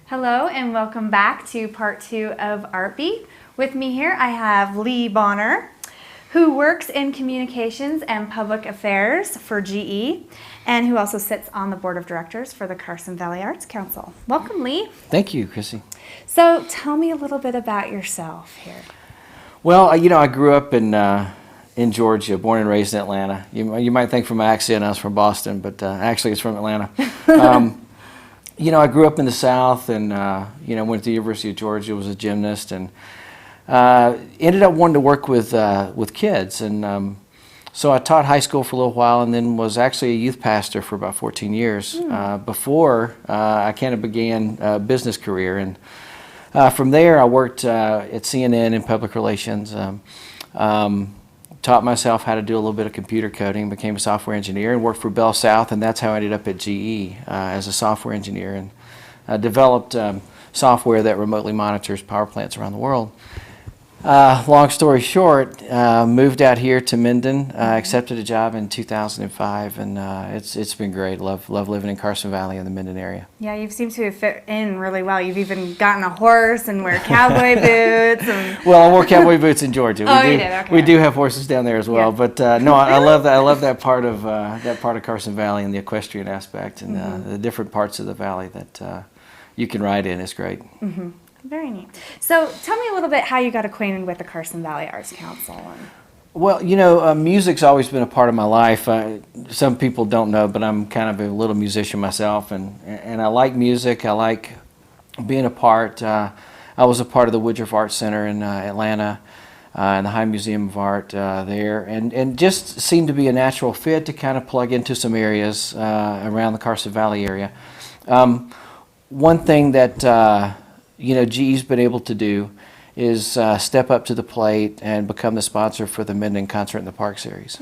Hello and welcome back to part 2 of ARTBeat. With me here I have Lee Bonner, who works in communications and public affairs for GE, and who also sits on the board of directors for the Carson Valley Arts Council. Welcome, Lee. Thank you, Chrissy. So tell me a little bit about yourself here. Well, I grew up in Georgia, born and raised in Atlanta. You might think from my accent I was from Boston, but actually it's from Atlanta. I grew up in the South and, went to the University of Georgia, was a gymnast, and ended up wanting to work with kids. And so I taught high school for a little while and then was actually a youth pastor for about 14 years before I kind of began a business career. And from there I worked at CNN in public relations, taught myself how to do a little bit of computer coding, became a software engineer, and worked for Bell South, and that's how I ended up at GE as a software engineer, and developed software that remotely monitors power plants around the world. Long story short, moved out here to Minden, accepted a job in 2005, and it's been great. Love living in Carson Valley in the Minden area. Yeah, you seem to fit in really well. You've even gotten a horse and wear cowboy boots. And well, I wore cowboy boots in Georgia. You did? Okay. We do have horses down there as well. Yeah. But no, I love that. I love that part of Carson Valley and the equestrian aspect and the different parts of the valley that you can ride in. It's great. Mm-hmm. Very neat. So tell me a little bit how you got acquainted with the Carson Valley Arts Council. Well, music's always been a part of my life. Some people don't know, but I'm kind of a little musician myself, and I like music. I like being a part. I was a part of the Woodruff Arts Center in Atlanta, and the High Museum of Art there, and just seemed to be a natural fit to kind of plug into some areas around the Carson Valley area. One thing that GE's been able to do is step up to the plate and become the sponsor for the Minden Concert in the Park series.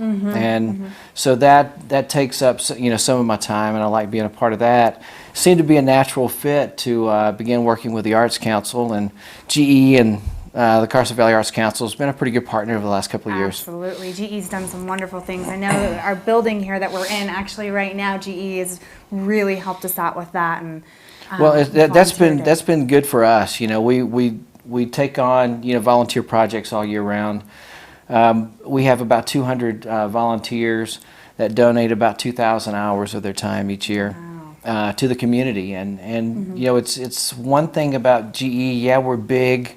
So that takes up some of my time, and I like being a part of that. Seemed to be a natural fit to begin working with the Arts Council, and GE and the Carson Valley Arts Council has been a pretty good partner over the last couple of years. Absolutely. GE's done some wonderful things. I know our building here that we're in, actually right now, GE has really helped us out with that. And well, that's been good for us. We take on volunteer projects all year round. We have about 200 volunteers that donate about 2,000 hours of their time each year to the community. And it's one thing about GE. Yeah, we're big,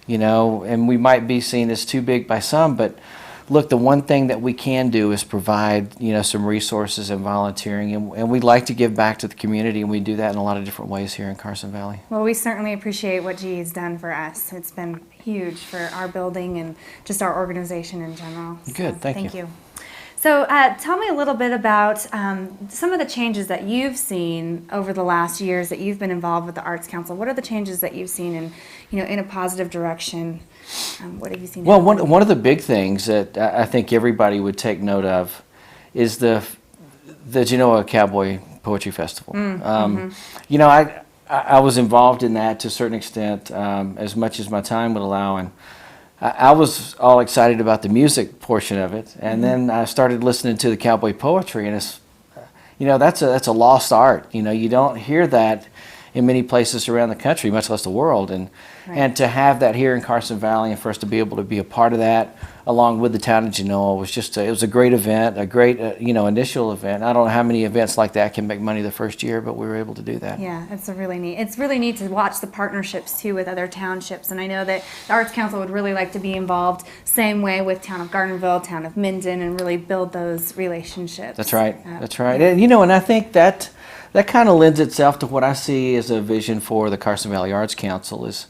and we might be seen as too big by some, but look, the one thing that we can do is provide, some resources and volunteering, and we like to give back to the community, and we do that in a lot of different ways here in Carson Valley. Well, we certainly appreciate what GE has done for us. It's been huge for our building and just our organization in general. Good, thank you. So tell me a little bit about some of the changes that you've seen over the last years that you've been involved with the Arts Council. What are the changes that you've seen in a positive direction? What have you seen? Well, one of the big things that I think everybody would take note of is the Genoa Cowboy Poetry Festival. I was involved in that to a certain extent, as much as my time would allow, and I was all excited about the music portion of it, and then I started listening to the cowboy poetry, and it's, that's a lost art. You don't hear that in many places around the country, much less the world, and to have that here in Carson Valley, and for us to be able to be a part of that along with the town of Genoa was just it was a great event, a great initial event. I don't know how many events like that can make money the first year, but we were able to do that. Yeah, it's really neat. It's really neat to watch the partnerships too with other townships, and I know that the Arts Council would really like to be involved same way with town of Gardenville, town of Minden, and really build those relationships. That's right. That's right. And I think that kind of lends itself to what I see as a vision for the Carson Valley Arts Council is,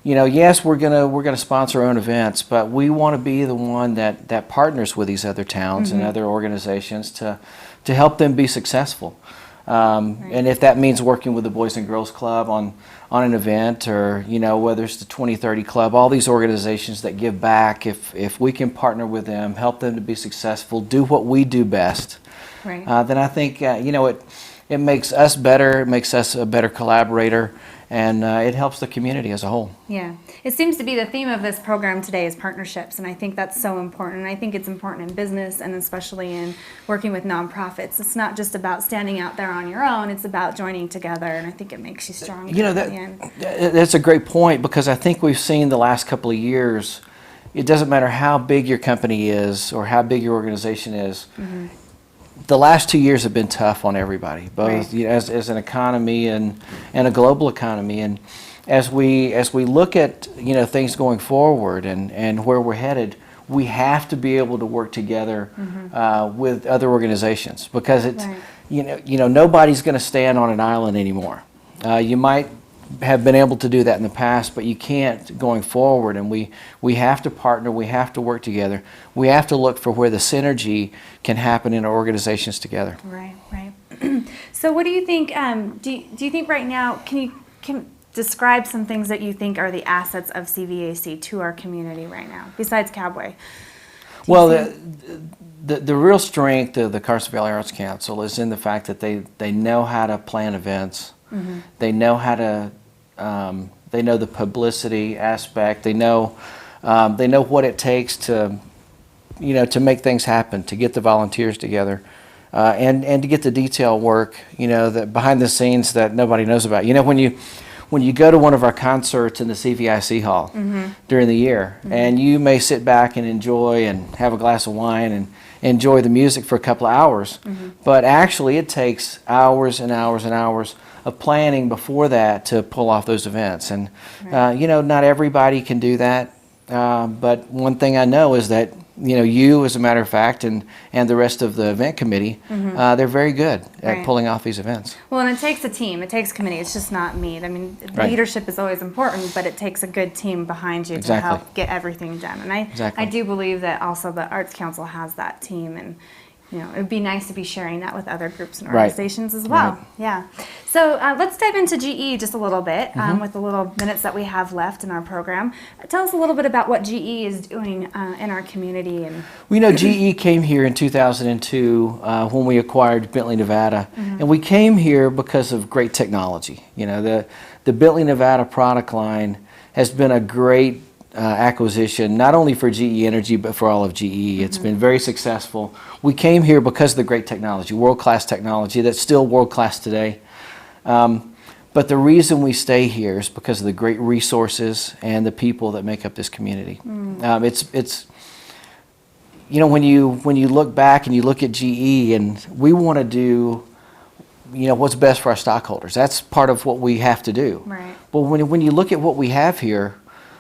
yes, we're gonna sponsor our own events, but we want to be the one that partners with these other towns and other organizations to help them be successful. And if that means working with the Boys and Girls Club on an event, or whether it's the 2030 Club, all these organizations that give back, if we can partner with them, help them to be successful, do what we do best, then I think it makes us better, it makes us a better collaborator, and it helps the community as a whole. Yeah, it seems to be the theme of this program today is partnerships, and I think that's so important. And I think it's important in business and especially in working with nonprofits. It's not just about standing out there on your own, it's about joining together, and I think it makes you stronger You know, at the end. that's a great point, because I think we've seen the last couple of years, it doesn't matter how big your company is or how big your organization is, the last 2 years have been tough on everybody, both Right. you know, as an economy and a global economy. And as we look at things going forward and where we're headed, we have to be able to work together with other organizations, because it's Right. nobody's going to stand on an island anymore. You might have been able to do that in the past, but you can't going forward, and we have to partner, we have to work together, we have to look for where the synergy can happen in our organizations together. Right, right. So what do you think, do you think right now, can describe some things that you think are the assets of CVAC to our community right now, besides Cowboy? Well, the real strength of the Carson Valley Arts Council is in the fact that they know how to plan events. They know how to, they know the publicity aspect. They know what it takes to, to make things happen, to get the volunteers together, and to get the detail work, that behind the scenes that nobody knows about. When you go to one of our concerts in the CVIC hall during the year, and you may sit back and enjoy and have a glass of wine and enjoy the music for a couple of hours, but actually it takes hours and hours and hours of planning before that to pull off those events. And not everybody can do that, but one thing I know is that you, as a matter of fact, and the rest of the event committee, they're very good at pulling off these events. Well, and it takes a team, it takes committee, it's just not me. I mean, Right. leadership is always important, but it takes a good team behind you to Exactly. help get everything done. And Exactly. I do believe that also the Arts Council has that team, and it would be nice to be sharing that with other groups and Right. organizations as well. Right. Yeah. So let's dive into GE just a little bit with the little minutes that we have left in our program. Tell us a little bit about what GE is doing in our community. And GE came here in 2002 when we acquired Bentley, Nevada, and we came here because of great technology. The Bentley, Nevada product line has been a great acquisition, not only for GE Energy, but for all of GE. It's been very successful. We came here because of the great technology, world-class technology that's still world-class today. But the reason we stay here is because of the great resources and the people that make up this community. It's when you look back and you look at GE, and we want to do what's best for our stockholders. That's part of what we have to do. Right. But when you look at what we have here,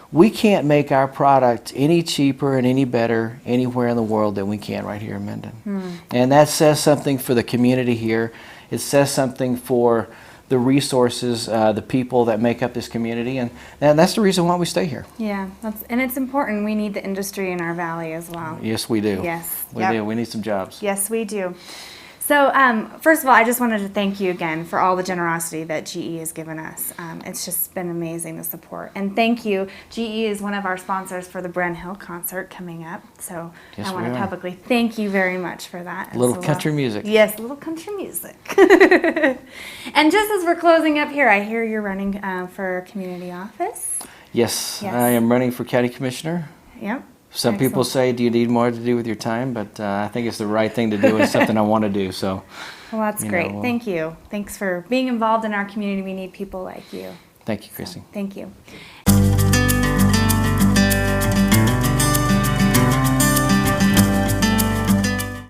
we can't make our product any cheaper and any better anywhere in the world than we can right here in Minden. And that says something for the community here. It says something for the resources, the people that make up this community, and that's the reason why we stay here. yeah, and it's important. We need the industry in our valley as well. Yes, we do. Yes. We Yep. do. We need some jobs. Yes, we do. So, first of all, I just wanted to thank you again for all the generosity that GE has given us. It's just been amazing, the support. And thank you. GE is one of our sponsors for the Bren Hill concert coming up. So Yes, I want we to are. publicly thank you very much for that. A little as well. country music. Yes, a little country music. And just as we're closing up here, I hear you're running for community office. Yes, Yes. I am running for county commissioner. Yep. Some people Excellent. say, do you need more to do with your time? But I think it's the right thing to do. It's something I want to do. So, Well, that's great. well, Thank you. Thanks for being involved in our community. We need people like you. thank you, Chrissy. Thank you.